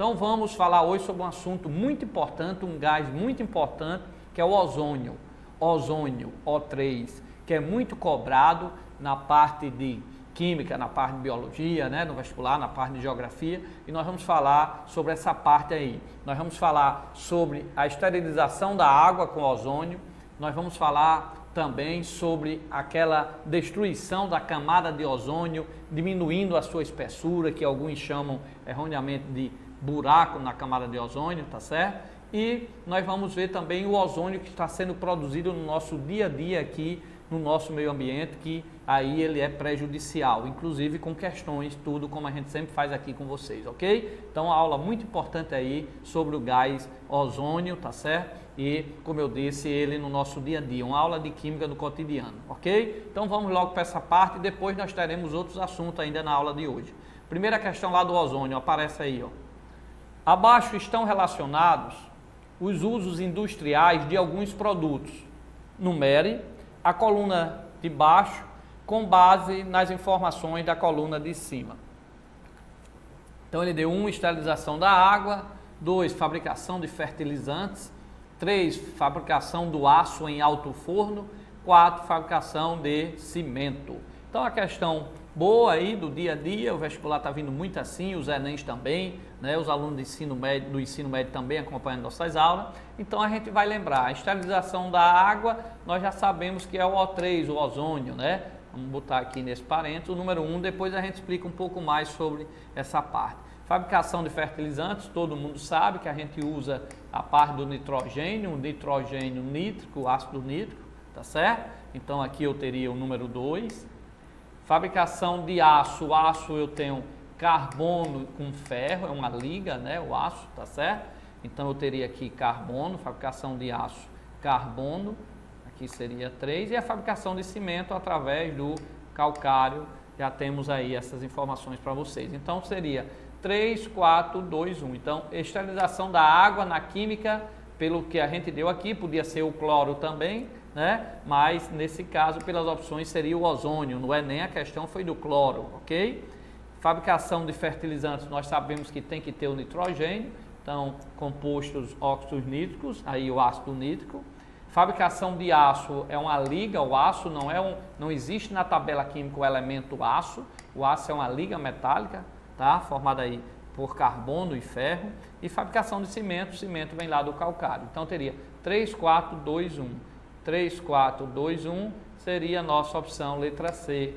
Então vamos falar hoje sobre um assunto muito importante, um gás muito importante, que é o ozônio. Ozônio, O3, que é muito cobrado na parte de química, na parte de biologia, né, no vestibular, na parte de geografia, e nós vamos falar sobre essa parte aí. Nós vamos falar sobre a esterilização da água com ozônio, nós vamos falar também sobre aquela destruição da camada de ozônio, diminuindo a sua espessura, que alguns chamam erroneamente de buraco na camada de ozônio, tá certo? E nós vamos ver também o ozônio que está sendo produzido no nosso dia a dia aqui, no nosso meio ambiente, que aí ele é prejudicial, inclusive com questões, tudo como a gente sempre faz aqui com vocês, ok? Então, uma aula muito importante aí sobre o gás ozônio, tá certo? E, como eu disse, ele no nosso dia a dia, uma aula de química do cotidiano, ok? Então, vamos logo para essa parte e depois nós teremos outros assuntos ainda na aula de hoje. Primeira questão lá do ozônio, aparece aí, ó. Abaixo estão relacionados os usos industriais de alguns produtos. Numere a coluna de baixo com base nas informações da coluna de cima. Então ele deu 1, esterilização da água, 2, fabricação de fertilizantes, 3, fabricação do aço em alto forno, 4, fabricação de cimento. Então a questão boa aí do dia a dia, o vestibular está vindo muito assim, os Enems também, né, os alunos do ensino médio também acompanhando nossas aulas. Então a gente vai lembrar, a esterilização da água, nós já sabemos que é o O3, o ozônio, né? Vamos botar aqui nesse parênteses, o número 1, depois a gente explica um pouco mais sobre essa parte. Fabricação de fertilizantes, todo mundo sabe que a gente usa a parte do nitrogênio, o nitrogênio nítrico, o ácido nítrico, tá certo? Então aqui eu teria o número 2. Fabricação de aço, o aço eu tenho carbono com ferro, é uma liga, né, o aço, tá certo? Então eu teria aqui carbono, fabricação de aço, carbono, aqui seria 3, e a fabricação de cimento através do calcário, já temos aí essas informações para vocês. Então seria 3, 4, 2, 1. Então, esterilização da água na química, pelo que a gente deu aqui, podia ser o cloro também, né? Mas nesse caso, pelas opções, seria o ozônio, não é nem a questão foi do cloro, ok? Fabricação de fertilizantes, nós sabemos que tem que ter o nitrogênio, então compostos óxidos nítricos, aí o ácido nítrico. Fabricação de aço é uma liga, o aço não existe na tabela química o elemento aço, o aço é uma liga metálica, tá? Formada aí por carbono e ferro. E fabricação de cimento, o cimento vem lá do calcário, então teria 3, 4, 2, 1. 3, 4, 2, 1 seria a nossa opção, letra C,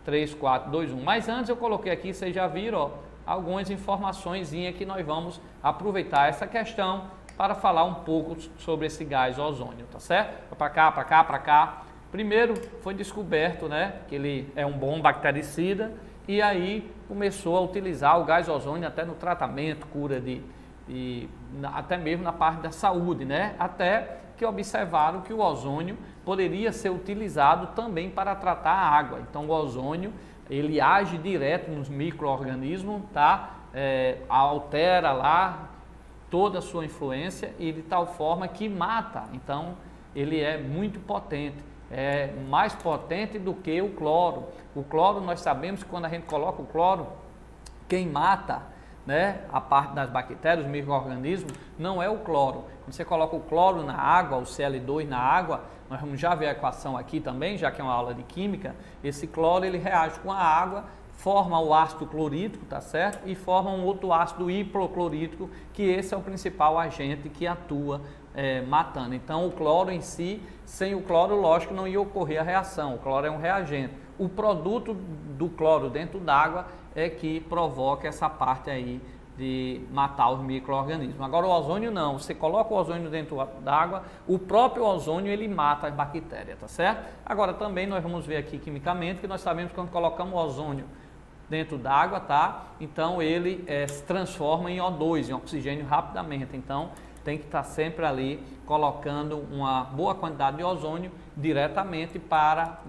3, 4, 2, 1. Mas antes eu coloquei aqui, vocês já viram, ó, algumas informações que nós vamos aproveitar essa questão para falar um pouco sobre esse gás ozônio, tá certo? Para cá, para cá, para cá. Primeiro foi descoberto, né, que ele é um bom bactericida e aí começou a utilizar o gás ozônio até no tratamento, cura até mesmo na parte da saúde, né? Até que observaram que o ozônio poderia ser utilizado também para tratar a água. Então o ozônio, ele age direto nos micro-organismos, tá? Altera lá toda a sua influência e de tal forma que mata. Então ele é muito potente, é mais potente do que o cloro. O cloro, nós sabemos que quando a gente coloca o cloro, quem mata, né, a parte das bactérias, os micro-organismos, não é o cloro. Quando você coloca o cloro na água, o Cl2 na água, nós vamos já ver a equação aqui também, já que é uma aula de química, esse cloro ele reage com a água, forma o ácido clorídrico, tá certo? E forma um outro ácido hipoclorídrico, que esse é o principal agente que atua matando. Então o cloro em si, sem o cloro, lógico, não ia ocorrer a reação, o cloro é um reagente. O produto do cloro dentro d'água é que provoca essa parte aí de matar os micro-organismos. Agora o ozônio não, você coloca o ozônio dentro d'água, o próprio ozônio ele mata as bactérias, tá certo? Agora também nós vamos ver aqui quimicamente que nós sabemos que quando colocamos o ozônio dentro d'água, tá? Então ele se transforma em O2, em oxigênio rapidamente, então tem que estar sempre ali colocando uma boa quantidade de ozônio diretamente para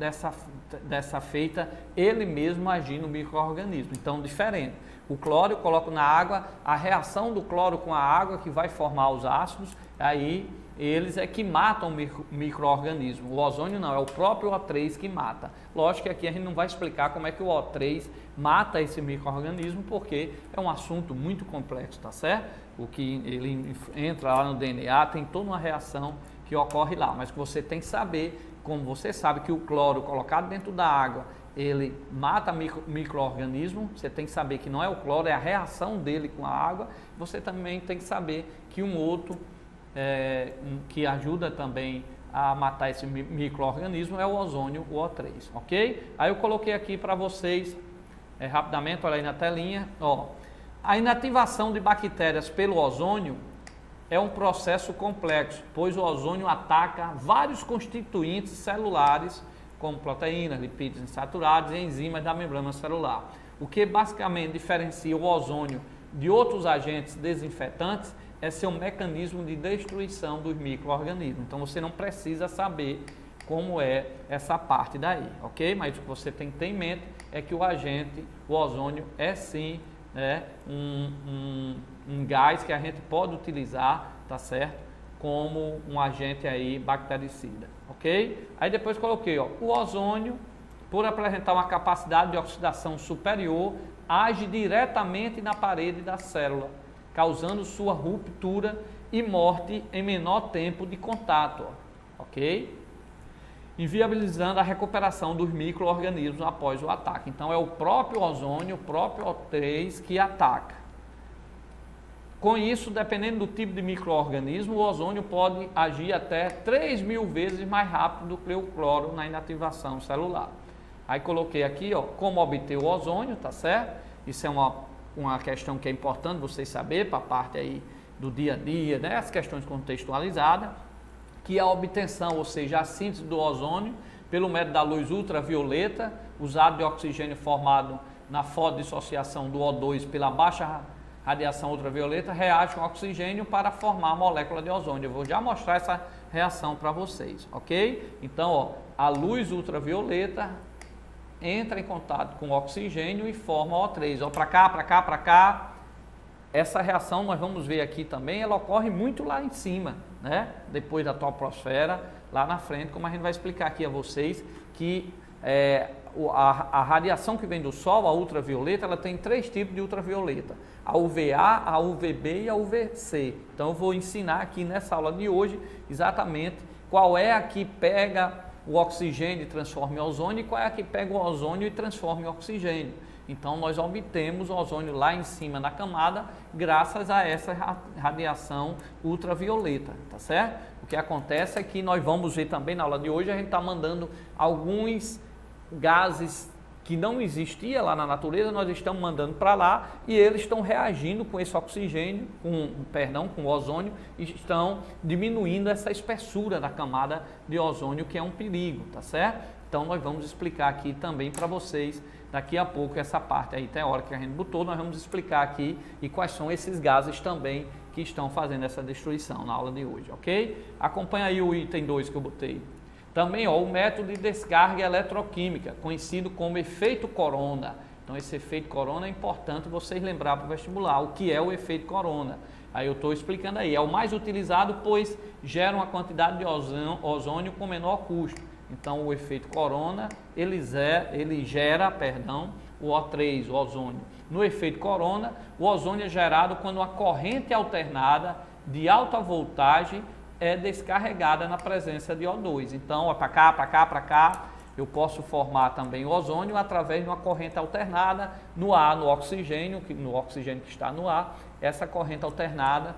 dessa feita ele mesmo agir no micro-organismo. Então, diferente. O cloro eu coloco na água, a reação do cloro com a água que vai formar os ácidos, aí eles é que matam o micro-organismo. O ozônio não, é o próprio O3 que mata. Lógico que aqui a gente não vai explicar como é que o O3 mata esse micro-organismo, porque é um assunto muito complexo, tá certo? O que ele entra lá no DNA, tem toda uma reação que ocorre lá, mas que você tem que saber, como você sabe que o cloro colocado dentro da água, ele mata micro-organismo, você tem que saber que não é o cloro, é a reação dele com a água. Você também tem que saber que um outro que ajuda também a matar esse micro-organismo é o ozônio, o O3, ok? Aí eu coloquei aqui para vocês, rapidamente, olha aí na telinha, ó. A inativação de bactérias pelo ozônio é um processo complexo, pois o ozônio ataca vários constituintes celulares, como proteínas, lipídios insaturados e enzimas da membrana celular. O que basicamente diferencia o ozônio de outros agentes desinfetantes é seu mecanismo de destruição dos micro-organismos. Então você não precisa saber como é essa parte daí, ok? Mas o que você tem que ter em mente é que o ozônio é sim um gás que a gente pode utilizar, tá certo? Como um agente aí bactericida, ok? Aí depois coloquei, ó, o ozônio, por apresentar uma capacidade de oxidação superior, age diretamente na parede da célula, causando sua ruptura e morte em menor tempo de contato, ó, ok? Inviabilizando a recuperação dos micro-organismos após o ataque. Então é o próprio ozônio, o próprio O3 que ataca. Com isso, dependendo do tipo de micro-organismo, o ozônio pode agir até 3.000 vezes mais rápido do que o cloro na inativação celular. Aí coloquei aqui, ó, como obter o ozônio, tá certo? Isso é uma questão que é importante vocês saberem para a parte aí do dia a dia, né? As questões contextualizadas, que é a obtenção, ou seja, a síntese do ozônio pelo método da luz ultravioleta, usado de oxigênio formado na fotodissociação do O2 pela baixa radiação ultravioleta, reage com oxigênio para formar a molécula de ozônio. Eu vou já mostrar essa reação para vocês, ok? Então, ó, a luz ultravioleta entra em contato com o oxigênio e forma O3. Ó, para cá, para cá, para cá. Essa reação, nós vamos ver aqui também, ela ocorre muito lá em cima, né? Depois da troposfera, lá na frente, como a gente vai explicar aqui a vocês, que a radiação que vem do Sol, a ultravioleta, ela tem 3 tipos de ultravioleta: a UVA, a UVB e a UVC. Então eu vou ensinar aqui nessa aula de hoje exatamente qual é a que pega o oxigênio e transforma em ozônio e qual é a que pega o ozônio e transforma em oxigênio. Então nós obtemos o ozônio lá em cima na camada graças a essa radiação ultravioleta, tá certo? O que acontece é que nós vamos ver também na aula de hoje, a gente está mandando alguns gases que não existia lá na natureza, nós estamos mandando para lá e eles estão reagindo com esse oxigênio, com o ozônio, e estão diminuindo essa espessura da camada de ozônio, que é um perigo, tá certo? Então nós vamos explicar aqui também para vocês, daqui a pouco, essa parte aí teórica que a gente botou, nós vamos explicar aqui e quais são esses gases também que estão fazendo essa destruição na aula de hoje, ok? Acompanha aí o item 2 que eu botei. Também, ó, o método de descarga eletroquímica, conhecido como efeito Corona. Então, esse efeito Corona é importante vocês lembrar para o vestibular, o que é o efeito Corona. Aí eu estou explicando aí, é o mais utilizado, pois gera uma quantidade de ozônio com menor custo. Então, o efeito Corona, ele gera o O3, o ozônio. No efeito Corona, o ozônio é gerado quando uma corrente alternada de alta voltagem é descarregada na presença de O2. Então, para cá, para cá, para cá, eu posso formar também o ozônio através de uma corrente alternada no ar, no oxigênio que está no ar. Essa corrente alternada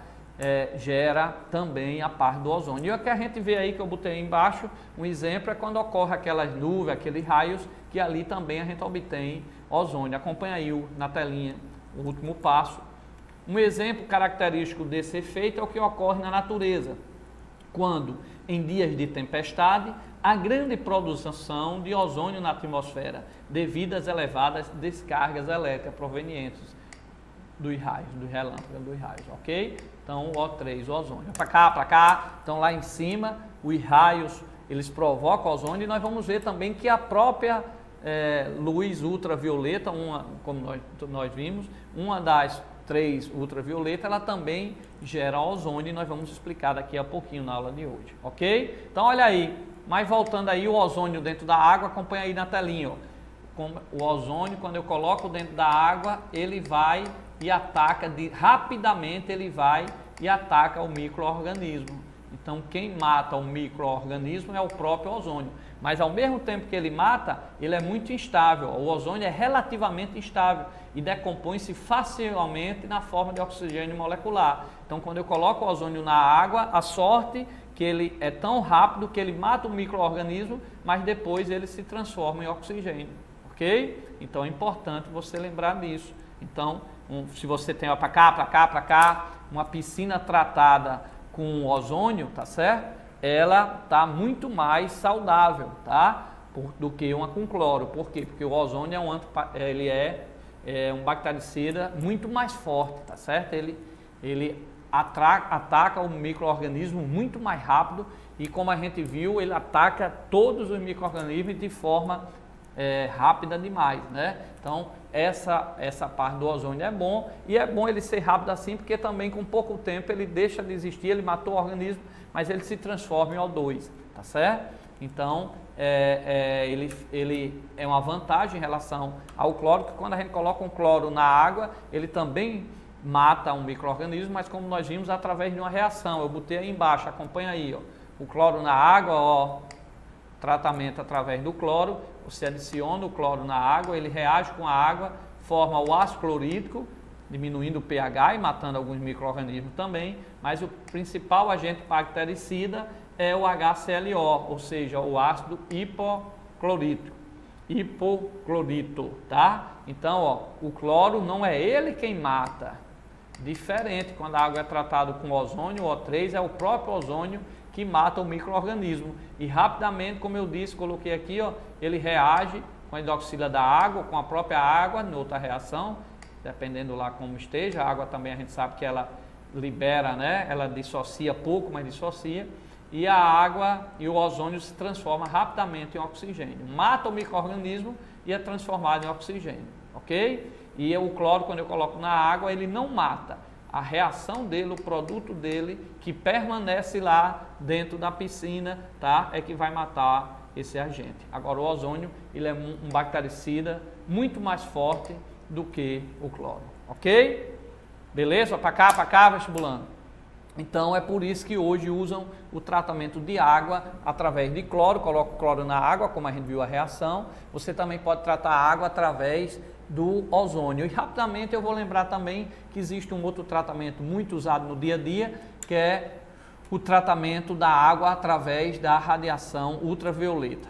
gera também a parte do ozônio. E o que a gente vê aí, que eu botei embaixo, um exemplo é quando ocorre aquelas nuvens, aqueles raios, que ali também a gente obtém ozônio. Acompanha aí na telinha o último passo. Um exemplo característico desse efeito é o que ocorre na natureza, quando, em dias de tempestade, há grande produção de ozônio na atmosfera, devido às elevadas descargas elétricas provenientes dos raios, dos relâmpagos, dos raios, ok? Então, o O3, o ozônio. Para cá, então lá em cima, os raios, eles provocam ozônio, e nós vamos ver também que a própria luz ultravioleta, como nós vimos, uma das 3 ultravioleta, ela também gera ozônio e nós vamos explicar daqui a pouquinho na aula de hoje, ok? Então olha aí, mas voltando aí o ozônio dentro da água, acompanha aí na telinha, ó. O ozônio, quando eu coloco dentro da água, ele vai e ataca, rapidamente ele vai e ataca o micro-organismo. Então quem mata o micro-organismo é o próprio ozônio. Mas ao mesmo tempo que ele mata, ele é muito instável. O ozônio é relativamente instável e decompõe-se facilmente na forma de oxigênio molecular. Então quando eu coloco o ozônio na água, a sorte que ele é tão rápido que ele mata o micro-organismo, mas depois ele se transforma em oxigênio, ok? Então é importante você lembrar disso. Então, se você tem para cá, uma piscina tratada com ozônio, tá certo? Ela está muito mais saudável, tá? Do que uma com cloro. Por quê? Porque o ozônio é um bactericida muito mais forte, tá certo? Ele ataca o micro-organismo muito mais rápido e, como a gente viu, ele ataca todos os micro-organismos de forma rápida demais, né? Então, essa parte do ozônio é bom, e é bom ele ser rápido assim, porque também com pouco tempo ele deixa de existir, ele matou o organismo, mas ele se transforma em O2, tá certo? Então, ele é uma vantagem em relação ao cloro, que quando a gente coloca um cloro na água, ele também mata um micro-organismo, mas como nós vimos, através de uma reação. Eu botei aí embaixo, acompanha aí, ó, o cloro na água, ó, tratamento através do cloro, você adiciona o cloro na água, ele reage com a água, forma o ácido clorídrico, diminuindo o pH e matando alguns micro-organismos também, mas o principal agente bactericida é o HClO, ou seja, o ácido hipoclorito, tá? Então, ó, o cloro não é ele quem mata, diferente quando a água é tratada com ozônio, o O3 é o próprio ozônio que mata o micro-organismo e rapidamente, como eu disse, coloquei aqui, ó, ele reage com a hidroxila da água, com a própria água, em outra reação, dependendo lá como esteja. A água também a gente sabe que ela libera, né? Ela dissocia pouco, mas dissocia, e a água e o ozônio se transforma rapidamente em oxigênio, mata o micro-organismo e é transformado em oxigênio, ok? E o cloro, quando eu coloco na água, ele não mata. A reação dele, o produto dele, que permanece lá dentro da piscina, tá? É que vai matar esse agente. Agora, o ozônio, ele é um bactericida muito mais forte do que o cloro, ok? Beleza? Para cá, vestibulando. Então, é por isso que hoje usam o tratamento de água através de cloro. Coloca o cloro na água, como a gente viu a reação. Você também pode tratar a água através do ozônio. E rapidamente eu vou lembrar também que existe um outro tratamento muito usado no dia a dia, que é o tratamento da água através da radiação ultravioleta.